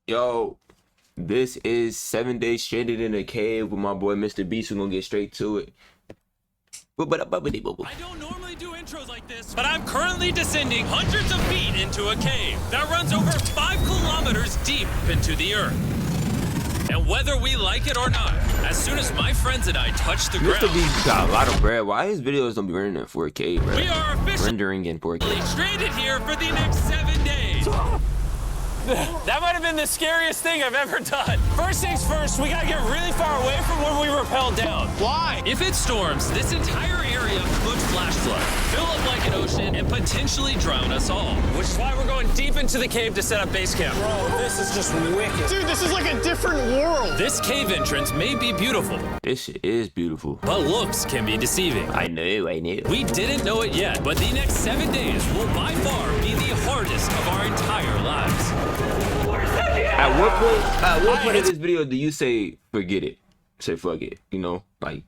Yo, this is 7 days stranded in a cave with my boy Mr. Beast. We're gonna get straight to it. I don't normally do intros like this, but I'm currently descending hundreds of feet into a cave that runs over 5 kilometers deep into the earth. And whether we like it or not, as soon as my friends and I touch the ground, Mr. Beast got a lot of bread. Why his videos don't be running in 4K, bro? we are officially Rendering in 4K. stranded here for the next 7 days. That might have been the scariest thing I've ever done. First things first, we gotta get really far away from where we rappelled down. Why? If it storms, this entire area could flash flood, fill up like an ocean, and potentially drown us all. Which is why we're going deep into the cave to set up base camp. Bro, this is just wicked. Dude, this is like a different world. This cave entrance may be beautiful, This shit is beautiful. but looks can be deceiving. I know. We didn't know it yet, but the next 7 days will by far be the hardest of our entire lives. At what point in this video do you say forget it? Say fuck it, you know? Like,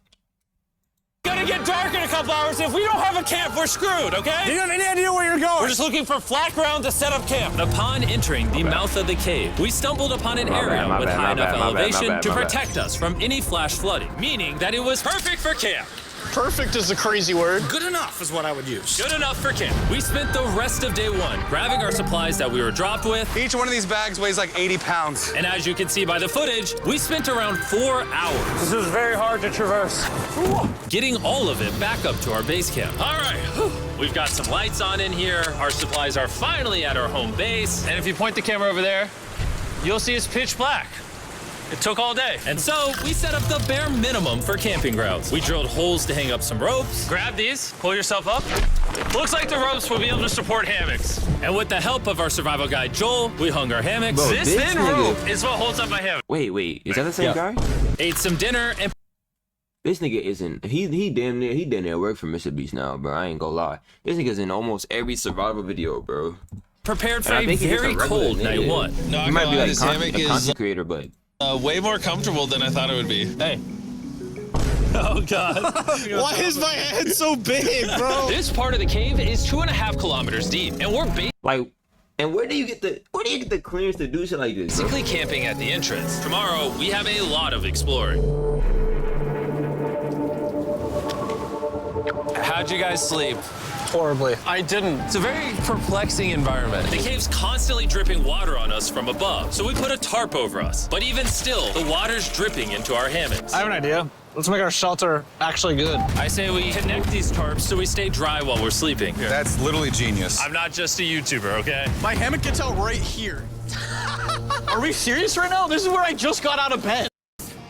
Gonna get dark in a couple hours. If we don't have a camp, we're screwed, okay? Do you have any idea where you're going? We're just looking for flat ground to set up camp. Upon entering the mouth of the cave, we stumbled upon an area with high enough elevation to protect us from any flash flooding, meaning that it was perfect for camp. Perfect is a crazy word. Good enough is what I would use. Good enough for camp. We spent the rest of day one grabbing our supplies that we were dropped with, Each one of these bags weighs like 80 pounds. and as you can see by the footage, we spent around 4 hours This is very hard to traverse. getting all of it back up to our base camp. All right, we've got some lights on in here. Our supplies are finally at our home base. And if you point the camera over there, you'll see it's pitch black. It took all day. And so we set up the bare minimum for camping grounds. We drilled holes to hang up some ropes. Grab these, pull yourself up. Looks like the ropes will be able to support hammocks. And with the help of our survival guide, Joel, we hung our hammocks. Bro, This this thin nigga- rope is what holds up my hammock. wait, is that the same guy? Ate some dinner and This nigga isn't. He damn near work for Mr. Beast now, bro. I ain't gonna lie. This nigga's in almost every survival video, bro. prepared for And I a think he's just very a regular cold nigga. night one. No, He might be like this hammock a is content creator, but way more comfortable than I thought it would be. Hey. Oh, God. Why is my head so big, bro? This part of the cave is 2.5 kilometers deep, and we're like, and where do you get the clearance to do shit like this, bro? basically camping at the entrance. Tomorrow, we have a lot of exploring. How'd you guys sleep? Horribly. I didn't. It's a very perplexing environment. The cave's constantly dripping water on us from above, so we put a tarp over us. But even still, the water's dripping into our hammocks. I have an idea. Let's make our shelter actually good. I say we connect these tarps so we stay dry while we're sleeping. That's literally genius. I'm not just a YouTuber, okay? My hammock gets out right here. Are we serious right now? This is where I just got out of bed.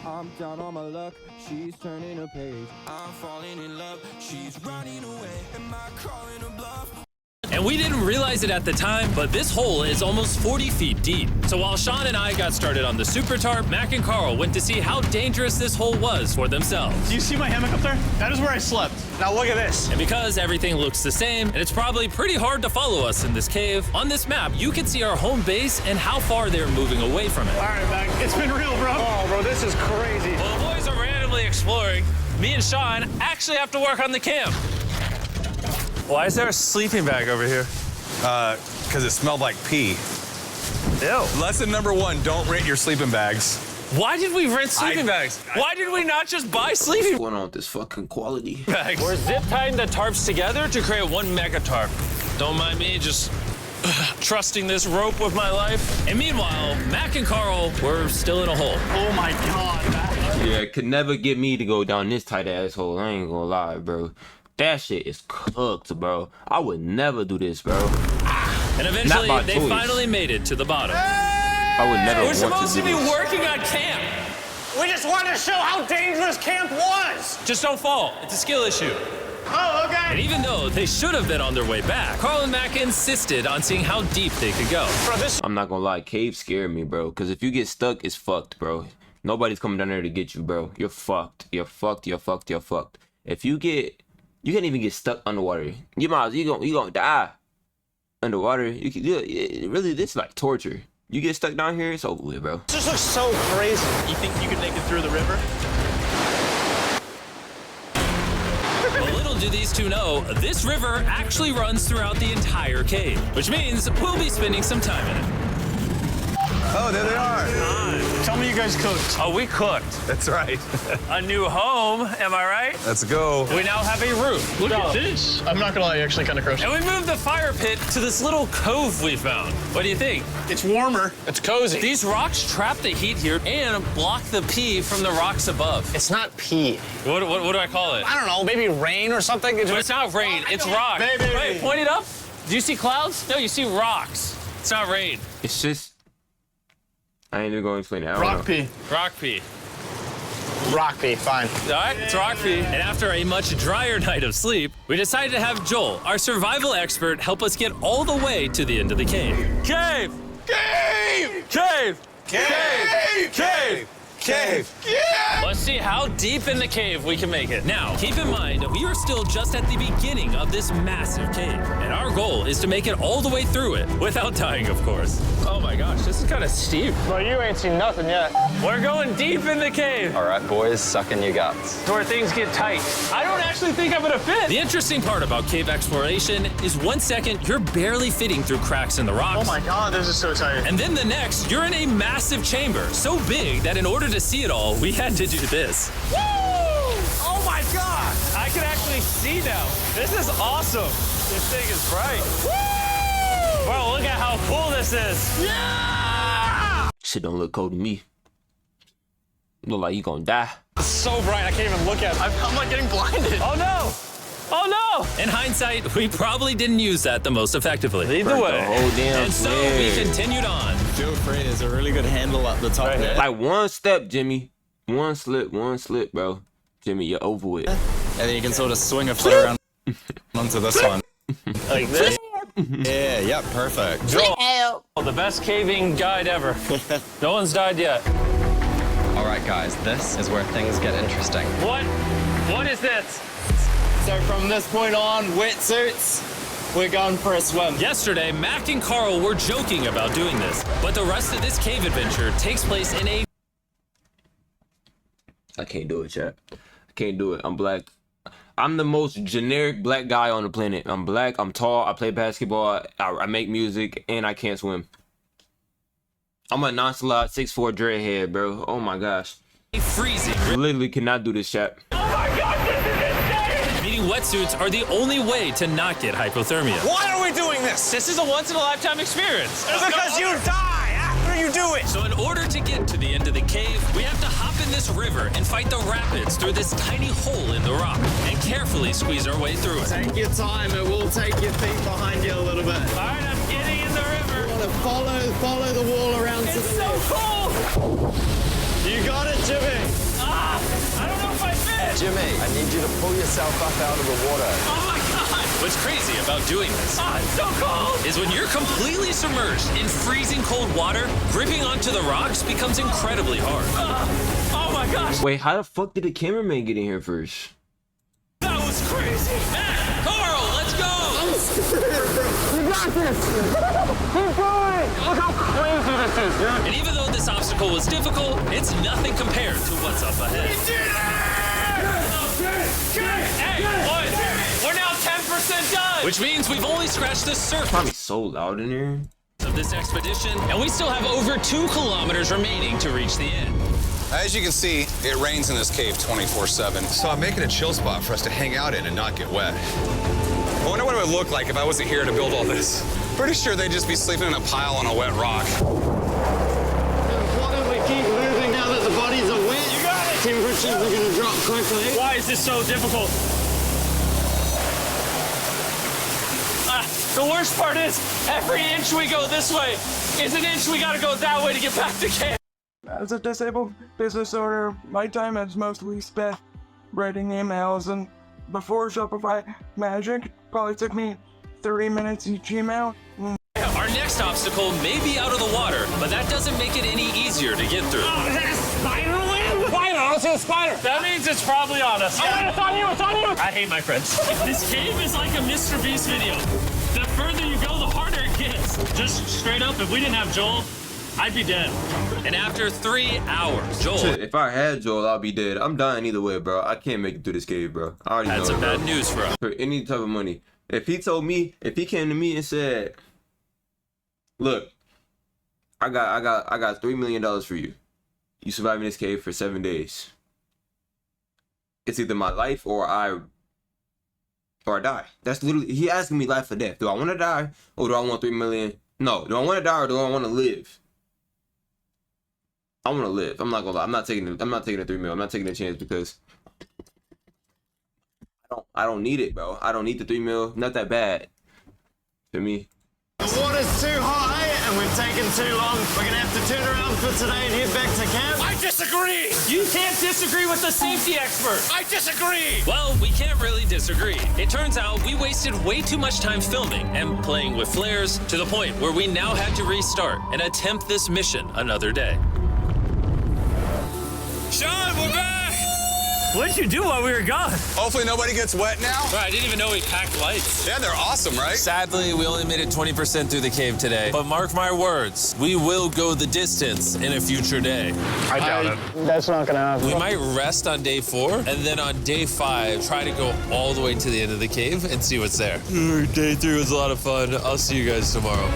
I'm down on my luck, she's turning a page. I'm falling in love, she's running away. Am I calling a bluff? And we didn't realize it at the time, but this hole is almost 40 feet deep. So while Sean and I got started on the super tarp, Mac and Carl went to see how dangerous this hole was for themselves. Do you see my hammock up there? That is where I slept. Now look at this. And because everything looks the same, and it's probably pretty hard to follow us in this cave, on this map, you can see our home base and how far they're moving away from it. All right, Mac. It's been real, bro. Oh, bro, this is crazy. While the boys are randomly exploring, me and Sean actually have to work on the camp. Why is there a sleeping bag over here? Because it smelled like pee. Ew. Lesson number 1, don't rent your sleeping bags. Why did we rent sleeping bags? Why did we not just buy sleeping What's going on with this fucking quality? bags? We're zip tying the tarps together to create one mega tarp. Don't mind me, just trusting this rope with my life. And meanwhile, Mac and Carl were still in a hole. Oh my God, Mac. Yeah, could never get me to go down this tight asshole. I ain't gonna lie, bro. That shit is cooked, bro. I would never do this, bro. And eventually, by they choice. finally made it to the bottom. I would never We're want supposed to to do be this. working on camp. We just wanted to show how dangerous camp was. Just don't fall. It's a skill issue. Oh, okay. And even though they should have been on their way back, Carl and Mac insisted on seeing how deep they could go. Bro, this I'm not gonna lie, caves scare me, bro. Cause if you get stuck, it's fucked, bro. Nobody's coming down there to get you, bro. You're fucked. You're fucked. You're fucked. You're fucked. If you can't even get stuck underwater. You gonna die underwater. Really, this is like torture. You get stuck down here, it's over with, bro. just looks so crazy. You think you could make it through the river? But little do these two know, this river actually runs throughout the entire cave, which means we'll be spending some time in it. Oh, there they are. you guys cooked. Oh, we cooked. That's right. A new home, am I right? Let's go. We now have a roof. Look at this. I'm not gonna lie, actually kind of gross. And we moved the fire pit to this little cove we found. What do you think? It's warmer. It's cozy. These rocks trap the heat here and block the pee from the rocks above. It's not pee. What do I call it? I don't know, maybe rain or something. But it's not rain, it's rock. Baby. Wait, point it up. Do you see clouds? No, you see rocks. It's not rain. It's just. I ain't even going to explain it. I don't Rock know. pee. Rock pee. Rock pee, fine. All right, it's rock pee. And after a much drier night of sleep, we decided to have Joel, our survival expert, help us get all the way to the end of the cave. Cave! Cave! Cave! Cave! Cave! Cave! Yeah! Let's see how deep in the cave we can make it. Now, keep in mind, we are still just at the beginning of this massive cave, and our goal is to make it all the way through it, without dying, of course. Oh my gosh, this is kind of steep. Well, you ain't seen nothing yet. We're going deep in the cave. All right, boys, suck in your guts. It's where things get tight. I don't actually think I'm gonna fit. The interesting part about cave exploration is 1 second, you're barely fitting through cracks in the rocks. Oh my God, this is so tight. And then the next, you're in a massive chamber, so big that in order to see it all, we had to do this. Woo! Oh my God! I can actually see now. This is awesome. This thing is bright. Woo! Bro, look at how cool this is. Yeah! Shit don't look cold to me. Look like you gonna die. It's so bright, I can't even look at it. I'm like getting blinded. Oh no! Oh no! In hindsight, we probably didn't use that the most effectively. Lead the Burnt way. the whole damn And so we flare. continued on. Feel free, there's a really good handle up the top Right there. here. Like one step, Jimmy. One slip, bro. Jimmy, you're over with. And then you can sort of swing a foot around onto this one. Like this. Yeah, yep, perfect. Joel, the best caving guide ever. No one's died yet. All right, guys, this is where things get interesting. What? What is this? So from this point on, wetsuits, we're going for a swim. Yesterday, Mac and Carl were joking about doing this, but the rest of this cave adventure takes place in a... I can't do it, chat. I can't do it. I'm black. I'm the most generic black guy on the planet. I'm black, I'm tall, I play basketball, I make music, and I can't swim. I'm a nonchalant 6'4" dreadhead, bro. Oh my gosh. freezing. Literally cannot do this, chat. Oh my God, this is insane! Needing wetsuits are the only way to not get hypothermia. Why are we doing this? This is a once-in-a-lifetime experience. Because you die after you do it. So in order to get to the end of the cave, we have to hop in this river and fight the rapids through this tiny hole in the rock and carefully squeeze our way through it. Take your time, it will take your feet behind you a little bit. All right, I'm getting in the river. You want to follow the wall around to It's the so left. cold. You got it, Jimmy. Ah, I don't know if I fit. Jimmy, I need you to pull yourself up out of the water. Oh my God. What's crazy about doing this it's so cold. Is when you're completely submerged in freezing cold water, gripping onto the rocks becomes incredibly hard. Oh my gosh. Wait, how the fuck did the cameraman get in here first? That was crazy. Matt, Carl, let's go. And even though this obstacle was difficult, it's nothing compared to what's up ahead. Hey, boys, we're now 10% done. Which means we've only scratched the surface Probably so loud in here. of this expedition, and we still have over 2 kilometers remaining to reach the end. As you can see, it rains in this cave 24/7. So I'm making a chill spot for us to hang out in and not get wet. I wonder what it would look like if I wasn't here to build all this. Pretty sure they'd just be sleeping in a pile on a wet rock. Why don't we keep moving now that the bodies are wet? You got it. Temperatures are going to drop quickly. Why is this so difficult? The worst part is, every inch we go this way is an inch we gotta go that way to get back to camp. As a disabled business owner, my time is mostly spent writing emails, and before Shopify Magic, probably took me 30 minutes each email. Our next obstacle may be out of the water, but that doesn't make it any easier to get through. Oh, is that a spider web? Spider, I see a spider. That means it's probably on us. Yeah, it's on you, it's on you. I hate my friends. This cave is like a Mr. Beast video. The further you go, the harder it gets. Just straight up, if we didn't have Joel, I'd be dead. And after 3 hours, Joel... Shit, if I had Joel, I'll be dead. I'm dying either way, bro. I can't make it through this cave, bro. I already had know some it, bro. bad news for us. For any type of money. If he came to me and said, look, I got $3 million for you. You survive in this cave for 7 days. It's either my life or I die. That's literally, he asking me life or death. Do I want to die or do I want 3 million? No, do I want to die or do I want to live? I want to live. I'm not gonna lie. I'm not taking the 3 million. I'm not taking the chance because I don't need it, bro. I don't need the 3 mil. Not that bad for me. The water's too high and we've taken too long. We're gonna have to turn around for today and head back to camp. I disagree! You can't disagree with the safety expert! I disagree! Well, we can't really disagree. It turns out we wasted way too much time filming and playing with flares to the point where we now had to restart and attempt this mission another day. Sean, we're back! What did you do while we were gone? Hopefully nobody gets wet now. I didn't even know we packed lights. Yeah, they're awesome, right? Sadly, we only made it 20% through the cave today. But mark my words, we will go the distance in a future day. I doubt it. That's not gonna happen. We might rest on day 4, and then on day 5, try to go all the way to the end of the cave and see what's there. Day 3 was a lot of fun. I'll see you guys tomorrow.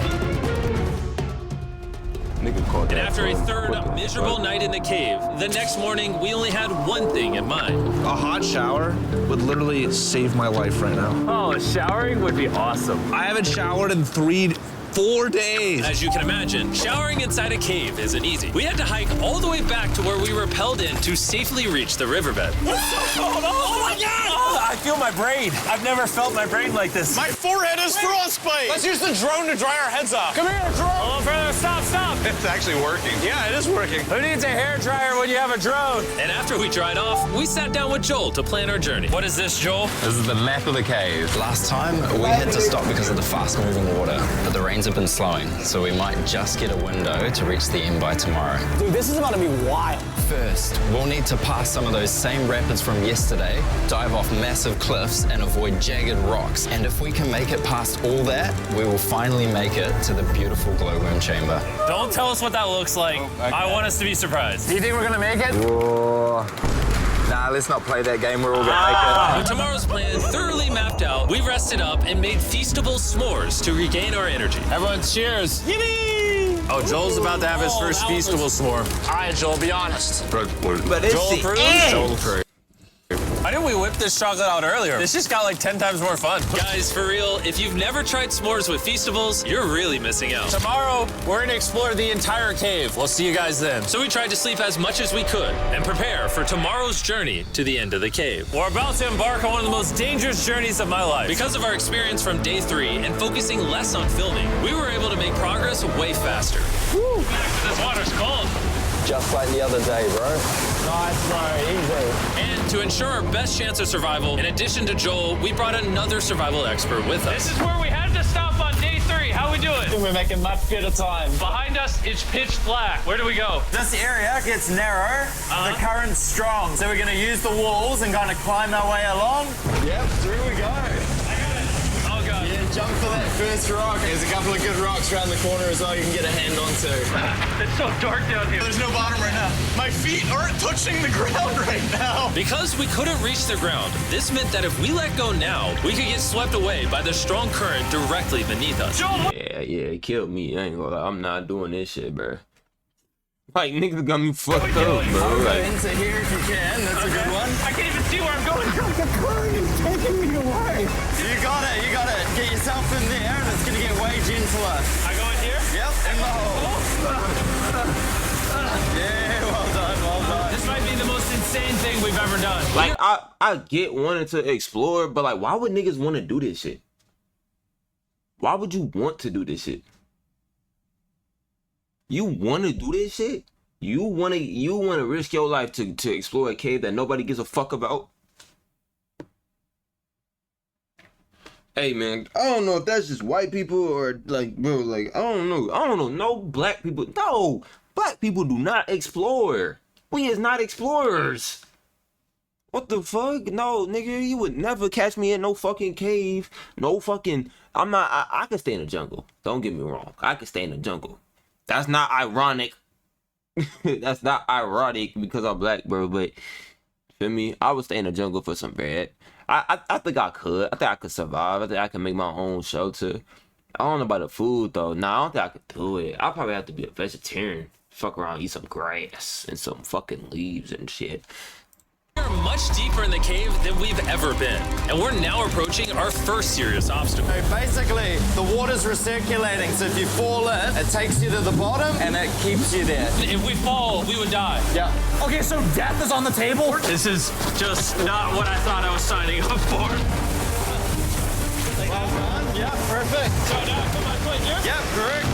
And after a third miserable night in the cave, the next morning, we only had one thing in mind. A hot shower would literally save my life right now. Oh, showering would be awesome. I haven't showered in 4 days. As you can imagine, showering inside a cave isn't easy. We had to hike all the way back to where we rappelled in to safely reach the riverbed. It's so cold! Oh my God! Oh, I feel my brain. I've never felt my brain like this. My forehead is frostbite. Let's use the drone to dry our heads off. Come here, drone. Oh, brother, stop. It's actually working. Yeah, it is working. Who needs a hair dryer when you have a drone? And after we dried off, we sat down with Joel to plan our journey. What is this, Joel? This is the map of the cave. Last time, we had to stop because of the fast-moving water, but the rains have been slowing, so we might just get a window to reach the end by tomorrow. Dude, this is about to be wild. First, we'll need to pass some of those same rapids from yesterday, dive off massive cliffs, and avoid jagged rocks. And if we can make it past all that, we will finally make it to the beautiful glowworm chamber. Don't tell us what that looks like. I want us to be surprised. Do you think we're gonna make it? Whoa. Nah, let's not play that game. We're all gonna With tomorrow's plan thoroughly mapped out, we rested up and made feastable s'mores to regain our energy. Everyone cheers. Yippee! Oh, Joel's about to have his first feastable s'more. All right, Joel, be honest. But it's Joel the approves? end. Joel approves. Why didn't we whip this chocolate out earlier? This just got like 10 times more fun. Guys, for real, if you've never tried s'mores with Feastables, you're really missing out. Tomorrow, we're gonna explore the entire cave. We'll see you guys then. So we tried to sleep as much as we could and prepare for tomorrow's journey to the end of the cave. We're about to embark on one of the most dangerous journeys of my life. Because of our experience from day 3 and focusing less on filming, we were able to make progress way faster. Woo! This water's cold. Just like the other day, bro. Nice, bro, easy. And to ensure our best chance of survival, in addition to Joel, we brought another survival expert with us. This is where we had to stop on day 3. How we doing? We're making much better time. Behind us, it's pitch black. Where do we go? This area gets narrow, the current's strong, so we're gonna use the walls and kind of climb our way along. Yep, through we go. Oh, God. Yeah, jump for that first rock. There's a couple of good rocks around the corner as well you can get a hand onto. It's so dark down here. There's no bottom right now. My feet aren't touching the ground right now. Because we couldn't reach the ground, this meant that if we let go now, we could get swept away by the strong current directly beneath us. Yeah, it killed me. I ain't gonna lie. I'm not doing this shit, bro. Like, niggas got me fucked up, bro. Go Like, into here if you can. That's a good one. I can't even see where I'm going. The current is taking me away. You got it. Get yourself in there and it's gonna get way gentler. I go in here? Yep, in the hole. Yeah, well done. This might be the most insane thing we've ever done. like I get wanting to explore, but like, why would niggas want to do this shit? Why would you want to do this shit? You want to do this shit? You want to risk your life to explore a cave that nobody gives a fuck about? Hey man, I don't know if that's just white people or like, bro, like, I don't know. No black people. No, black people do not explore. We is not explorers. What the fuck? No, nigga, you would never catch me in no fucking cave. No fucking, I can stay in the jungle. Don't get me wrong. I can stay in the jungle. That's not ironic. That's not ironic because I'm black, bro, but feel me? I would stay in the jungle for some bread. I think I could. I think I could survive. I think I can make my own shelter. I don't know about the food though. Nah, I don't think I could do it. I'll probably have to be a vegetarian. Fuck around, eat some grass and some fucking leaves and shit. We're much deeper in the cave than we've ever been, and we're now approaching our first serious obstacle. So basically, the water's recirculating, so if you fall in, it takes you to the bottom and it keeps you there. If we fall, we would die. Yeah. Okay, so death is on the table? This is just not what I thought I was signing up for. Well done. Yeah, perfect. So now put my foot here? Yep, correct.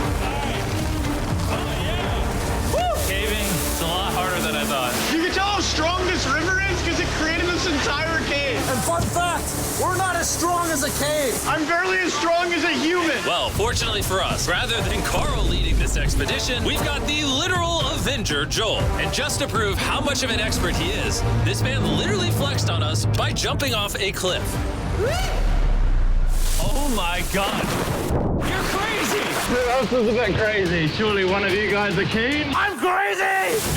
Oh, yeah. Woo! Caving, it's a lot harder than I thought. You can tell how strong this river is because it created this entire cave. And fun fact, we're not as strong as a cave. I'm barely as strong as a human. Well, fortunately for us, rather than Carl leading this expedition, we've got the literal Avenger, Joel. And just to prove how much of an expert he is, this man literally flexed on us by jumping off a cliff. Oh my God. You're crazy. Who else is a bit crazy? Surely one of you guys are keen? I'm crazy.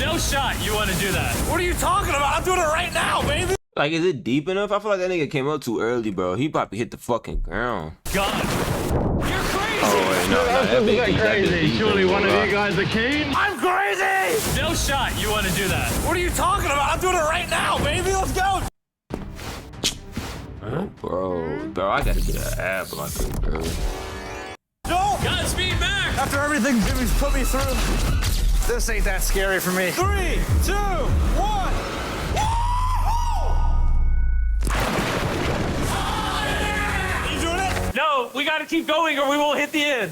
No shot you want to do that. What are you talking about? I'm doing it right now, baby. Like, is it deep enough? I feel like that nigga came up too early, bro. He probably hit the fucking ground. God. You're crazy. Oh, wait, no, that bitch deep, that bitch deep, Surely one of bro. you guys are keen? I'm crazy. No shot you want to do that. What are you talking about? I'm doing it right now, baby. Let's go. Bro, I gotta get an ab like this, bro. Joel, Godspeed, Mac. after everything Jimmy's put me through, this ain't that scary for me. 3, 2, 1. You doing it? No, we got to keep going or we won't hit the end.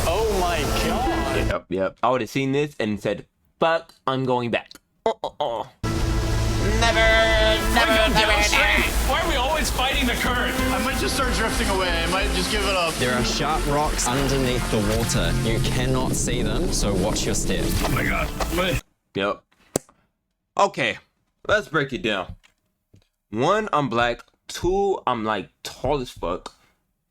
Oh my God. Yep. I would have seen this and said, fuck, I'm going back. Why are we always fighting the current? I might just start drifting away. I might just give it up. There are sharp rocks underneath the water. You cannot see them, so watch your step. Oh my God. Yep. Okay, let's break it down. 1, I'm black. 2, I'm like tall as fuck.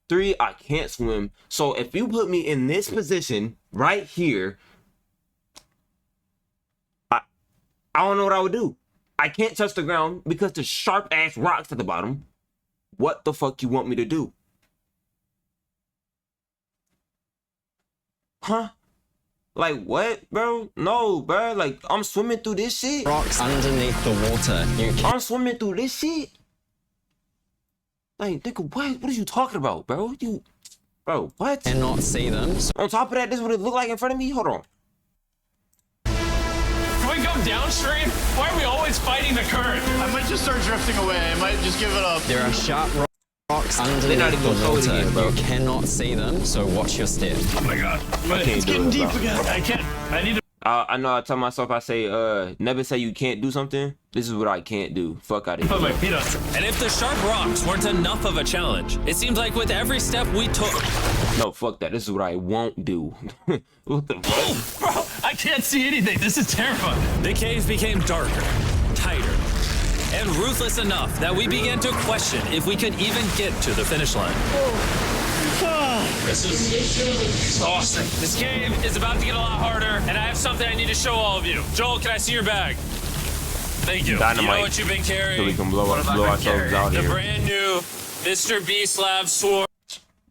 3, I can't swim. So if you put me in this position right here, I don't know what I would do. I can't touch the ground because there's sharp ass rocks at the bottom. What the fuck you want me to do? Huh? Like what, bro? No, bro. Like I'm swimming through this shit. Rocks underneath the water. I'm swimming through this shit. Like, nigga, what are you talking about, bro? Bro, what? Cannot see them. On top of that, this is what it look like in front of me. Hold on. Can we go downstream? Why are we always fighting the current? I might just start drifting away. I might just give it up. There are sharp rocks underneath not even the gonna water. again, bro. You cannot see them, so watch your step. Oh my God. I can't do Getting it, deep bro. again. I can't. I need to. I know I tell myself, I say, never say you can't do something. This is what I can't do. Fuck out of Put here. my feet on. And if the sharp rocks weren't enough of a challenge, it seems like with every step we took. No, fuck that. This is what I won't do. What the fuck? Oh, bro, I can't see anything. This is terrifying. The cave became darker, tighter, and ruthless enough that we began to question if we could even get to the finish line. This is exhausting. This cave is about to get a lot harder, and I have something I need to show all of you. Joel, can I see your bag? Thank you. Dynamite. You know what you've been carrying? So we can blow ourselves out The here. brand new Mr. Beast Lab Sword.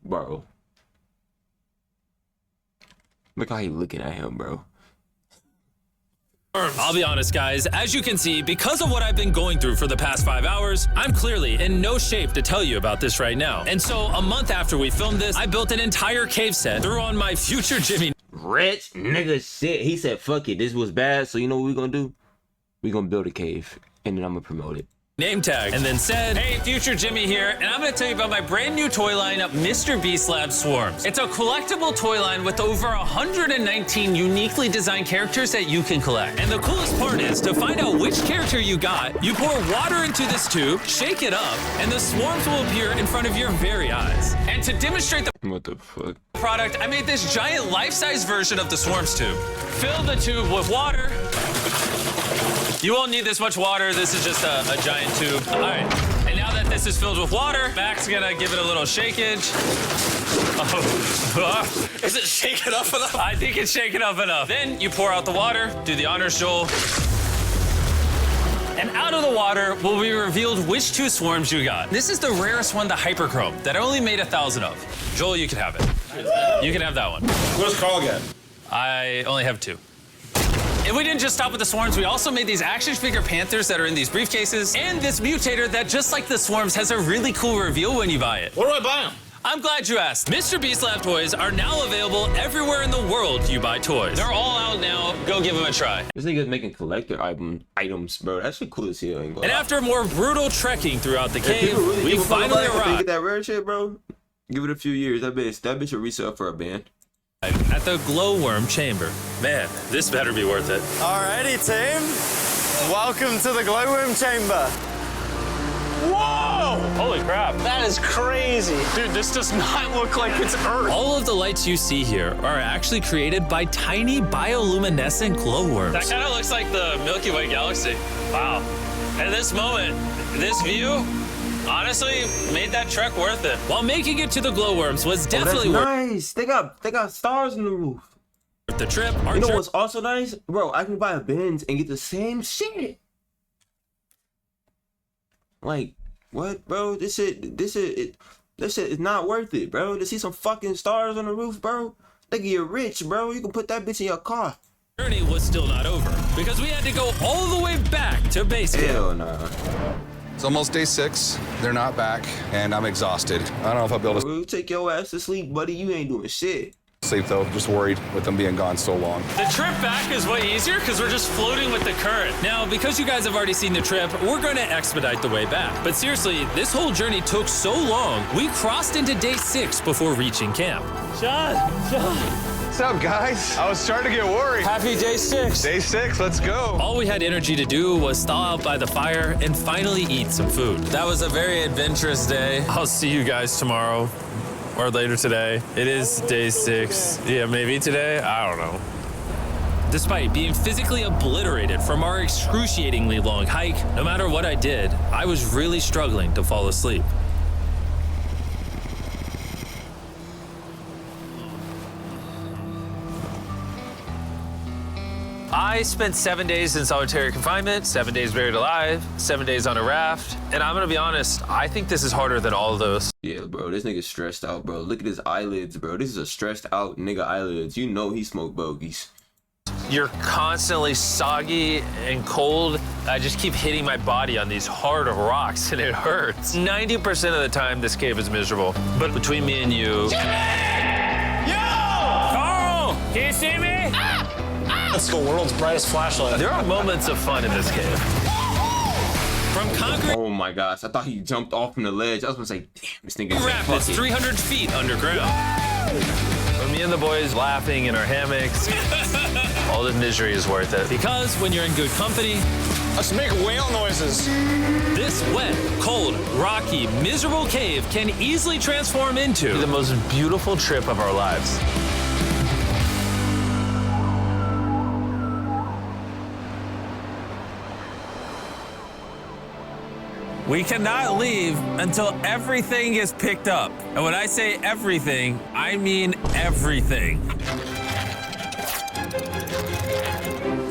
Bro. Look how he looking at him, bro. I'll be honest, guys, as you can see, because of what I've been going through for the past 5 hours, I'm clearly in no shape to tell you about this right now. And so a month after we filmed this, I built an entire cave set, threw on my future Jimmy Rich nigga shit. He said, fuck it. This was bad. So you know what we gonna do? We gonna build a cave. And then I'm gonna promote it. name tag, and then said, hey, future Jimmy here, and I'm gonna tell you about my brand new toy line, Mr. Beast Lab Swarms. It's a collectible toy line with over 119 uniquely designed characters that you can collect. And the coolest part is, to find out which character you got, you pour water into this tube, shake it up, and the swarms will appear in front of your very eyes. And to demonstrate the What the fuck? product, I made this giant life-size version of the Swarms tube. Fill the tube with water. You won't need this much water. This is just a giant tube. All right. And now that this is filled with water, Mac's gonna give it a little shakeage. Oh. Is it shaken up enough? I think it's shaken up enough. Then you pour out the water, do the honors, Joel. And out of the water will be revealed which two swarms you got. This is the rarest one, the Hyperchrome, that I only made 1,000 of. Joel, you can have it. You can have that one. Where's Carl again? I only have 2. And we didn't just stop with the swarms, we also made these action figure panthers that are in these briefcases, and this mutator that, just like the swarms, has a really cool reveal when you buy it. Where do I buy them? I'm glad you asked. Mr. Beast Lab toys are now available everywhere in the world you buy toys. They're all out now. Go give them a try. This nigga's making collector items, bro. That's shit cool as hell. And after more brutal trekking throughout the cave, really we finally They arrived get that rare shit, bro. Give it a few years. That bitch will resell for a band. at the glowworm chamber. Man, this better be worth it. Alrighty, team. Welcome to the glowworm chamber. Whoa! Holy crap. That is crazy. Dude, this does not look like it's Earth. All of the lights you see here are actually created by tiny bioluminescent glowworms. That kind of looks like the Milky Way galaxy. Wow. At this moment, this view, honestly, made that trek worth it. While making it to the glowworms was definitely worth nice. They got stars in the roof. the trip. You know what's also nice? Bro, I can buy a Benz and get the same shit. Like, what, bro? This shit is not worth it, bro. To see some fucking stars on the roof, bro. Nigga, you're rich, bro. You can put that bitch in your car. Journey was still not over because we had to go all the way back to base camp. Hell nah. It's almost day 6. They're not back, and I'm exhausted. I don't know if I'll be able to Bro, take your ass to sleep, buddy. You ain't doing shit. sleep, though. Just worried with them being gone so long. The trip back is way easier because we're just floating with the current. Now, because you guys have already seen the trip, we're going to expedite the way back. But seriously, this whole journey took so long, we crossed into day 6 before reaching camp. John. What's up, guys? I was starting to get worried. Happy day 6. Day 6, let's go. All we had energy to do was thaw out by the fire and finally eat some food. That was a very adventurous day. I'll see you guys tomorrow or later today. It is day 6. Yeah, maybe today. I don't know. Despite being physically obliterated from our excruciatingly long hike, no matter what I did, I was really struggling to fall asleep. I spent 7 days in solitary confinement, 7 days buried alive, 7 days on a raft, and I'm gonna be honest, I think this is harder than all of those. Yeah, bro, this nigga's stressed out, bro. Look at his eyelids, bro. This is a stressed out nigga eyelids. You know he smoked bogeys. You're constantly soggy and cold. I just keep hitting my body on these hard rocks and it hurts. 90% of the time, this cave is miserable. But between me and you... Jimmy! Yo! Carl! Can you see me? That's the world's brightest flashlight. There are moments of fun in this cave. From concrete Oh my gosh, I thought he jumped off from the ledge. I was gonna say, damn, this nigga said, rapids fuck it. 300 feet underground. For me and the boys laughing in our hammocks, all the misery is worth it. Because when you're in good company, Let's make whale noises. this wet, cold, rocky, miserable cave can easily transform into the most beautiful trip of our lives. We cannot leave until everything is picked up. And when I say everything, I mean everything.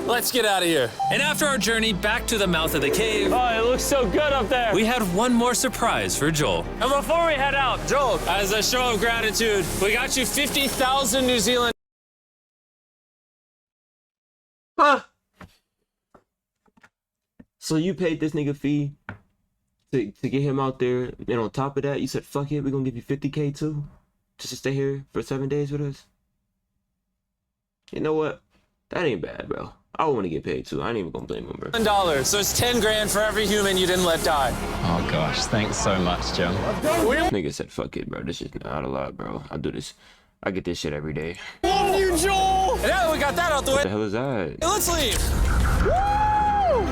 Let's get out of here. And after our journey back to the mouth of the cave, Oh, it looks so good up there. we had one more surprise for Joel. And before we head out, Joel, As a show of gratitude, we got you 50,000 New Zealand. Huh? So you paid this nigga fee to get him out there, and on top of that, you said, fuck it, we're gonna give you 50K too? Just to stay here for 7 days with us? You know what? That ain't bad, bro. I want to get paid too. I ain't even gonna blame him, bro. $1. So it's 10 grand for every human you didn't let die. Oh gosh, thanks so much, Jim. Nigga said, fuck it, bro. This is not a lot, bro. I do this. I get this shit every day. love you, Joel. And now that we got that out the way, What the hell is that? let's leave.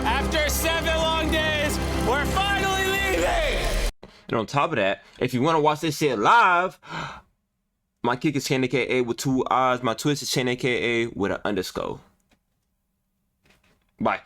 After 7 long days, we're finally leaving. And on top of that, if you want to watch this shit live, my kick is Cant aka with 2 I's. My Twitch is Cant aka with an underscore. Bye.